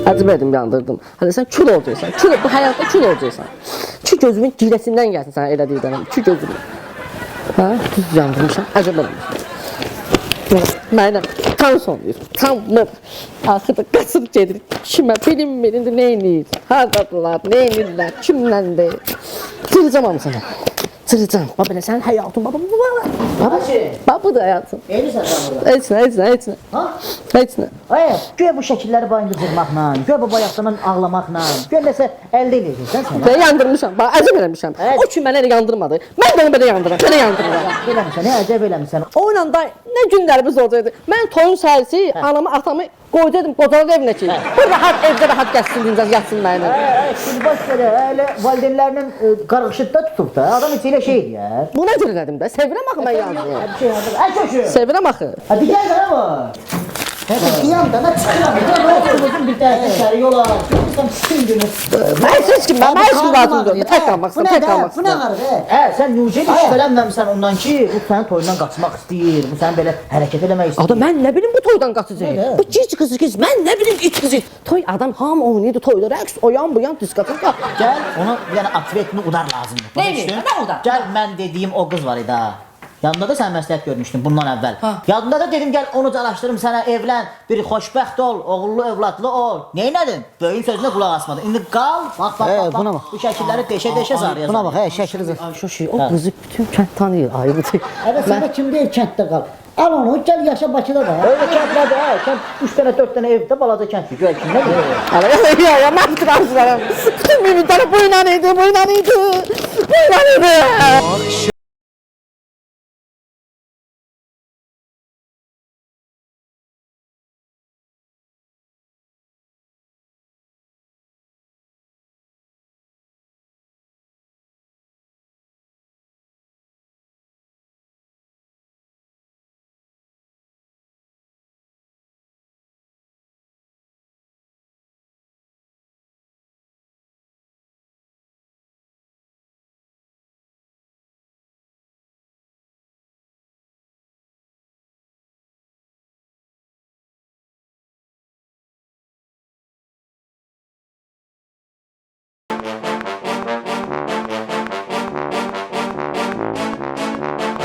Acımadım, yandırdım. Hadi sen kül olacaksan, bu hayatta kül olacaksan. Ki gözümün giresinden gelsin sana elə deyirəm. Ki gözümün. Ha, düz yandırmışam, acımadım. Mənə tam sonlayır, tamır. Axırda qaçıb gedir. Kimə bilinmir, nə eləyir? Hardadılar, nə eləyirlər, kimləndir? Çıracam hamı sana. Çıracam. Baba belə sənin həyatın, baba. Babadır həyatın. Eynirsən sən burada? Heç nə. Ha? Heç nə. Ay, göy bu şəkilləri bayındırmaqla, göy bu bayaqdan ağlamaqla, göy nəsə əldə eləyəcəksən sən. Mən yandırmışam, bax əcəb eləmişəm. O ki mənə elə yandırmadı. Mən də onu belə yandırıram, belə yandırıram. Eləmişsən, nə əcəb eləmişsən. O ilə da nə günlərimiz olacaqdı. Mən toyun səhərisi anamı, atamı qoydum qocalıq evinə ki. Bu rahat evdə rahat gəzsin, dincəl yatsın mənimlə. Şimdi baş belə, elə valideynlərinin qarğışıqda tutub da, adam heç elə şey deyər. Buna görə dedim də, sevirəm axı mən yandırıram. Bir şey yazır. Ay çocuğu. Sevirəm axı. Hadi gel bana var. Hadi bir yandan da çıkıram. Ben oturmuşum bir tane dışarı yola. Çıkmışsam bütün günü. Mən siz kim? Mən heç kim lazım deyil. Tək qalmaq istəyirəm, tək qalmaq Bu nə istəyirəm. qarı? Sən Nurcə şübhələnməmisən ondan ki, bu sənin toyundan qaçmaq istəyir. Bu sənin belə hərəkət eləmək istəyir. Adam mən nə bilim bu toydan qaçacaq. Bu gic qız, mən nə bilim it qızı. Toy adam hamı oynayırdı toyda, rəqs, o yan bu yan diskoteka. Gəl, onu yəni atvetini udar lazımdır. Neymiş? Nə udar? Gəl, mən dediyim o qız var idi ha. Yanında da sən məsləhət görmüşdün bundan əvvəl. Yadında da dedim gəl onu çalışdırım sənə evlən, bir xoşbəxt ol, oğullu evladlı ol. Neynədin? Böyün sözünə qulaq asmadın. İndi qal, bax. Buna bax. Bu şəkilləri deşə sarıyacaq. Buna bax, şəkili. Şoşi, o qızı bütün kənd tanıyır, ayıbıdır. Evet, sənə kim deyir kənddə qal. Al onu, gəl yaşa Bakıda da. Öyle kəndlərdə, kənd 3 dənə 4 dənə evdə balaca kənd. Göy kim nə deyir? Ya, mən tıraşlarım. Bütün müminləri bu ilə idi.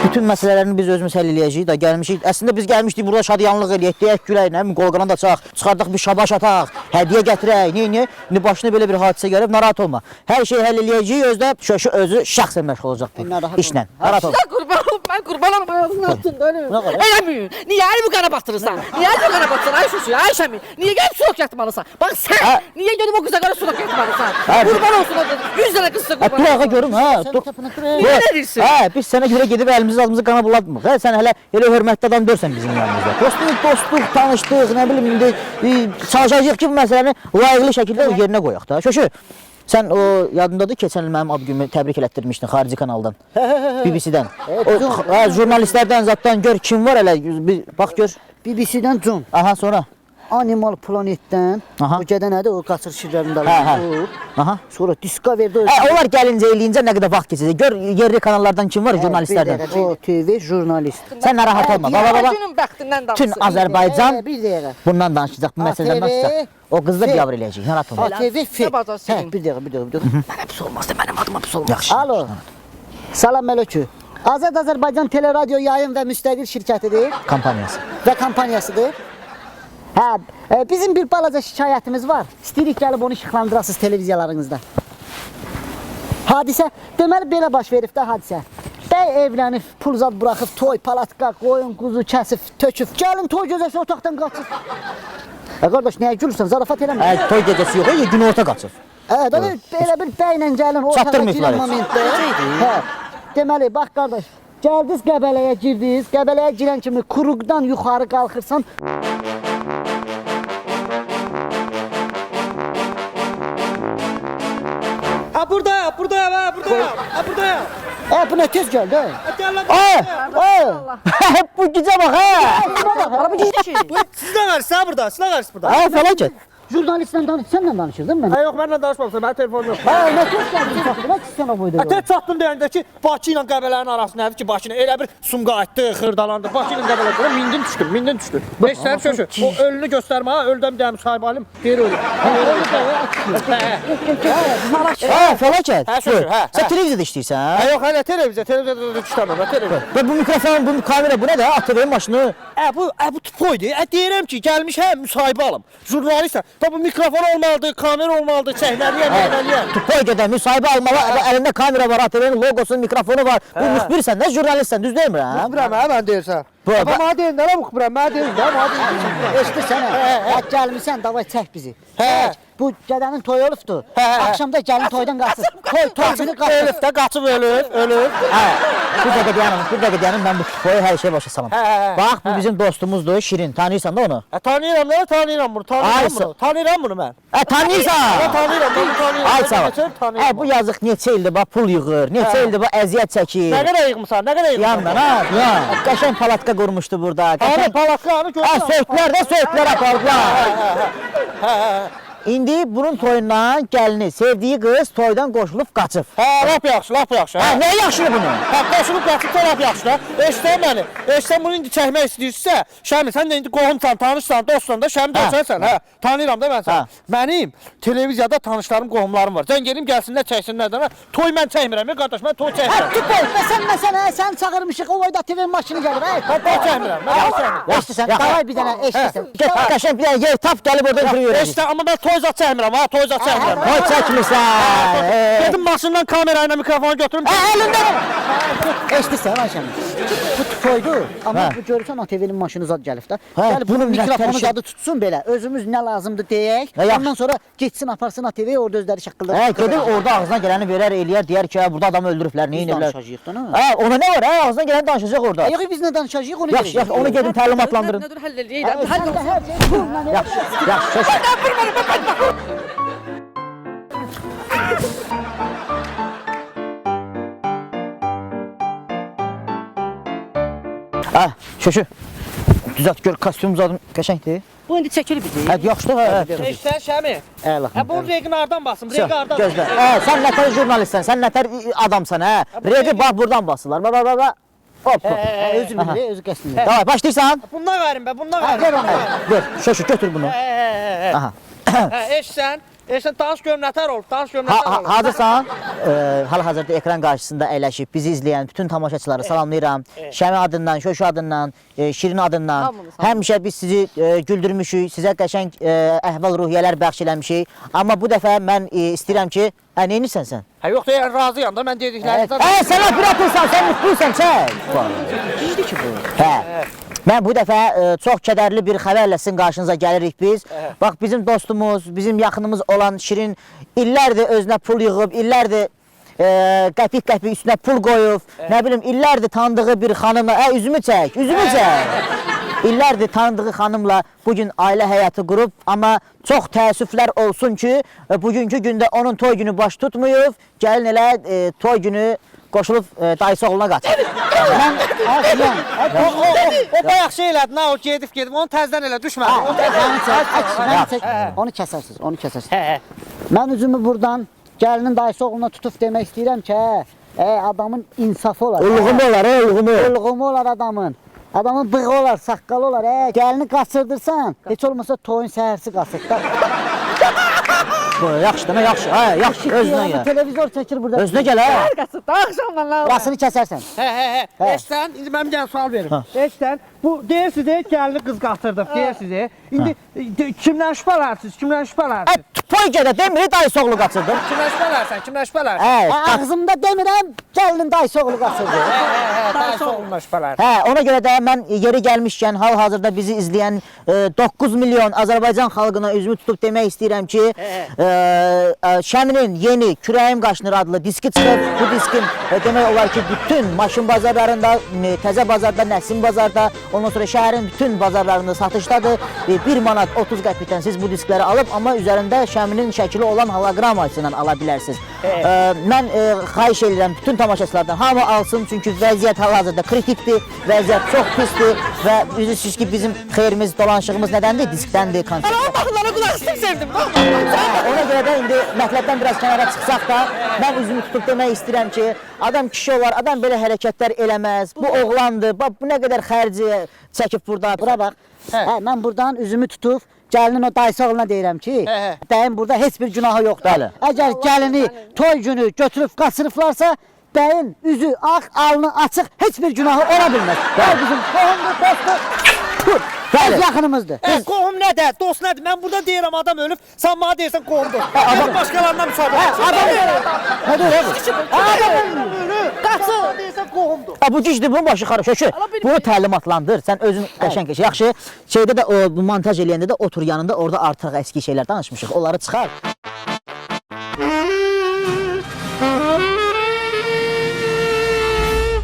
Bütün məsələlərini biz özümüz həll eləyəcəyik da gəlmişik. Əslində biz gəlmişdik burada şadyanlıq eləyək, deyək gülək, nə bilim qolqanan da açaq, çıxardaq bir şabaş ataq, hədiyyə gətirək, nə? İndi başına belə bir hadisə gəlib, narahat olma. Hər şeyi həll eləyəcəyik, özü şəxsən məşğul olacaq bu işlə. Narahat olma. Mən qurban olum ayağımın altında ölüm. Eləmiyim. Niyə bu qana batırırsan? Niyə bu qana batırırsan? Ay şuşu, ay şəmi. Niyə gəlib sulaq yatmalısan? Bax sən, niyə gəlib o qıza qara sulaq yatmalısan? Qurban olsun o qız. 100 dənə qızsa qurban olsun. Dur ağa görüm, ha. Niyə nə deyirsin? Biz sənə görə gedib əlimizi adımızı qana bulatmıq. Sən hələ elə hörmətli adam görsən bizim yanımızda. Dostluq, tanışdıq, nə bilim indi çalışacağıq ki bu məsələni layiqli şəkildə yerinə qoyaq da. Şöşü, sən o yadındadır keçən il mənim ad günümü təbrik elətdirmişdin xarici kanaldan. BBC-dən. O jurnalistlərdən zatdan gör kim var elə bax gör. BBC-dən John. Aha sonra. Animal Planetdən. Aha. O gədə nədir? O qaçır şirlərində. Aha. Sonra Discovery-də onlar gəlincə eləyincə nə qədər vaxt keçəcək. Gör yerli kanallardan kim var jurnalistlərdən. O TV jurnalist. Sən narahat olma. Baba. Günün bəxtindən danışsın. Bütün Azərbaycan Bir dəqiqə. bundan danışacaq, bu məsələdən danışacaq. O qız da biabr eləyəcək. Narahat olma. ATV F. Hə, Bir dəqiqə. Mənə pis olmaz da mənim adıma pis olmaz. Yaxşı. Alo. Salam Mələkü. Azad Azərbaycan Teleradio Yayım və Müstəqil şirkətidir Kampaniyası. və kampaniyasıdır. Hə, bizim bir balaca şikayətimiz var. İstəyirik gəlib onu işıqlandırasınız televiziyalarınızda. Hadisə, deməli belə baş verib də hadisə. Bəy evlənib, pul zad buraxıb, toy, palatka, qoyun, quzu kəsib, töküb. Gəlin toy gözəsi otaqdan qaçıb. Qardaş, nəyə gülürsən? Zarafat eləmə. Toy gecəsi yox, gün orta qaçır. Belə bir bəylə gəlin otağa Çatdırmayıblar girin heç. momentdə. Deməli, bax qardaş, gəldiniz Qəbələyə girdiniz. Qəbələyə girən kimi kuruqdan yuxarı qalxırsan. Buradayım. Buradayım. Bu nə tez gəldi? Bu gecə bax ha. Araba gecdə ki. Siz ne karşısınız burada? Fəlakət. jurnalistlə danış, sənlə danışırdın mən. Ha yox, mənlə danışmamısan, mənim telefonum yox. Ha, nə tez gəldi, nə sən o boyda. Tez çatdın deyəndə ki, Bakı ilə Qəbələnin arası nədir ki, Bakı ilə elə bir sumqa atdı, xırdalandı. Bakı ilə Qəbələ görə mindin düşdüm. Heç sən şöşü. O ölünü göstərmə ha, ölüdən bir dənə müsahibə alim, deyir ölü. Fəlakət. Hə, şöşü, hə. Sən televiziyada işləyirsən? Ha yox, hələ televiziyada işləməm, televiziyada. Və bu mikrofon, bu kamera, bu nədir? ATV maşını. Bu tupoydu. Deyirəm ki, gəlmişəm müsahibə alım. Jurnalistəm. Bu mikrofon olmalıdır, kamera olmalıdır, çəkməliyəm. Tupoy gedə müsahibə almalı, əlində kamera var, ATV-nin logosu, mikrofonu var. Bu müxbirsən, nə jurnalistsən, düz deyilmi? Müxbirəm, hə, mən deyirsən. Mənə deyirəm, nə müxbirəm, mənə deyirəm, mənə deyirəm. Eşidirsən, hə, gəlmisən, davay çək bizi. Hə. Bu gədənin toyu olubdu. Axşamda gəlin toydan qaçır. Toycunu qaçır. Ölüb də qaçıb ölüb. Bir dəqiqə deyənim, mən bu tupoyu hər şey başa salım. Bax, bu bizim dostumuzdur, Şirin. Tanıyırsan da onu? Tanıyıram bunu. Tanıyıram bunu mən. Tanıyırsan? Tanıyıram. Ay sağ ol. Bu yazıq neçə ildir bax pul yığır, neçə ildir bax əziyyət çəkir. Nə qədər yığmısan? Yandan ha? Qəşəng palatka qurmuşdu burada. Abi palaklarını görürsən. Söğütlər apardılar. İndi bunun toyundan gəlini, sevdiyi qız toydan qoşulub qaçıb. Lap yaxşı. Nə yaxşı bunu? Qoşulub qaçıb da lap yaxşı da. Eşitsən məni. Eşitsən bunu indi çəkmək istəyirsə, Şəmi, sən də indi qohumsan, tanışsan, dostsan da Şəmi dönsənsən. Tanıyıram da mən sən. Mənim televiziyada tanışlarım, qohumlarım var. Sən gelim gəlsinlər, çəksinlər də. Toy mən çəkmirəm, qardaş, mən toy çəkmirəm. Tupoy, sən çağırmışıq, o boyda TV maşını gəlir, hə? Mən toy çəkmirəm. Eşidirsən, davay bir dənə, eşidirsən. Qəşəng bir dənə yer tap, gəlib oradan kırıyor. Eşitsən, amma mən toy zat çəkmirəm, ha, toy zat çəkmirəm. Toy çəkmirsən. Gedim maşından kamerayla mikrofonu götürüm. Əlində. Eşidirsən, Ayşəmin. Bu tupoydu, amma bu görürsən ATV-nin maşını zad gəlib də. Gəlib bunun bunun mikrofonu nətər zadı tutsun belə, özümüz nə lazımdır deyək. Ondan sonra getsin, aparsın ATV-yə, orada özləri şaqqıldar. Gedir orada ağzına gələni verər, eləyər, deyər ki, burada adamı öldürüblər, nə edirlər? Danışacağıq da, nə? Ona nə var? Ağzına gələni danışacaq orada. Yox, biz nə danışacağıq, onu Yaxşı, onu gedin təlimatlandırın. Dur həll eləyirəm. Hər şey pulla nə? Yaxşı. Şöşü. Düzelt gör, kostyum zadım qəşəngdir. Bu indi çəkilir bizi. Yaxşıdır, Eşitsən, Şəmi. Əla. Bu reyqin hardan basım? Reyqi hardan? Gözlə. Sən nətər jurnalistsən, sən nətər adamsan, hə? Reyqi bax buradan basırlar. Bax. Hop. Özü bilir, özü qəsdini. Davay, başlayırsan. Bundan verin be, bundan verin. Ver onu. Gör, Şöşü götür bunu. Aha. Eşitsən, danış görüm nətər olub, danış görüm nətər olub. Hazırsan? Hal-hazırda ekran qarşısında əyləşib bizi izləyən bütün tamaşaçıları salamlayıram. Şəmi adından, Şöşü adından, Şirin adından. Həmişə biz sizi güldürmüşük, sizə qəşəng əhval-ruhiyyələr bəxş eləmişik. Amma bu dəfə mən istəyirəm ki, neynirsən sən? Yox deyən, razıyam da mən dediklərinizdən. Sən operatörsən, sən mutluysan, çək. Gizli ki bu. Mən bu dəfə çox kədərli bir xəbərlə sizin qarşınıza gəlirik biz. Bax, bizim dostumuz, bizim yaxınımız olan Şirin illərdir özünə pul yığıb, illərdir qəpik üstünə pul qoyub, nə bilim, illərdir tanıdığı bir xanımla, üzümü çək. İllərdir tanıdığı xanımla bugün ailə həyatı qurub, amma çox təəssüflər olsun ki, bugünkü gündə onun toy günü baş tutmayıb, gəlin elə toy günü qoşulub dayısı oğluna qaçır. O bayaq şey elədi, o gedib, onu təzdən elə düşmədi. Onu kəsərsiz. Mən üzümü buradan gəlinin dayısı oğluna tutub demək istəyirəm ki, adamın insafı olar. Ulğumu olar adamın. Adamın bığı olar, saqqalı olar. Gəlini qaçırdırsan, heç olmasa toyun səhərsi qaçır da. Yaxşı demə, yaxşı, özünə gəl. Televizor çəkir burada. Özünə gəl, hə? Burasını kəsərsən. Eşitsən, indi mən bir dənə sual verim. Eşitsən, bu deyirsiniz, gəlini qız qaçırdıq, deyirsiniz. İndi kimdən şübhələrsiniz? Toy gədə demir, dayısı oğlu qaçırdım. Kimdən şübhələrsən? Ağzımda demirəm, gəlinin dayısı oğlu qaçırdı. Dayısı oğluna şübhələrsən. Ona görə də mən yeri gəlmişkən, hal-hazırda bizi izləyən 9 milyon Azərbaycan xalqına üzümü tutub demək istəyirəm ki, Şəminin yeni Kürəyim Qaşınır adlı diski çıxıb. Bu diskin demək olar ki, bütün maşın bazarlarında, Təzə bazarda, Nəsim bazarda, ondan sonra şəhərin bütün bazarlarında satışdadır. 1 manat 30 qəpikdən siz bu diskləri alıb, amma üzərində Şəminin şəkili olan holoqramması ilə ala bilərsiniz. Mən xahiş edirəm bütün tamaşaçılardan hamı alsın, çünki vəziyyət hal-hazırda kritikdir, vəziyyət çox pisdir və bilirsiniz ki, bizim xeyrimiz, dolanışığımız nədəndir? Diskdəndir, konsertdən. Baxınlara qulaq asdım sevdim. Ona görə də indi mətləbdən biraz kənara çıxsaq da, mən üzümü tutub demək istəyirəm ki, adam kişi olar, adam belə hərəkətlər eləməz. Bu oğlandır, bax bu nə qədər xərci çəkib burada. Bura bax. Hə, mən buradan üzümü tutub gəlinin o dayısı oğluna deyirəm ki, bəyin burada heç bir günahı yoxdur. Bəli. Əgər gəlini toy günü götürüb qaçırıblarsa, bəyin üzü ağ, alnı açıq, heç bir günahı ola bilməz. Bəy bizim qohumdur, dostdur. Bəy yaxınımızdır. Qohum nədir? Dost nədir? Mən burada deyirəm adam ölüb, sən bana deyirsən qohumdur. Adam başqalarından müsabiqə. Nə deyir? Adam Qaçın deyirsən qohumdur. Bu gicdir, bunun başı xarab. Şökü, bunu təlimatlandır. Sən özün qəşəng keç. Yaxşı, şeydə də o bu montaj eləyəndə də otur yanında, orada artıq əski şeylər danışmışıq. Onları çıxar.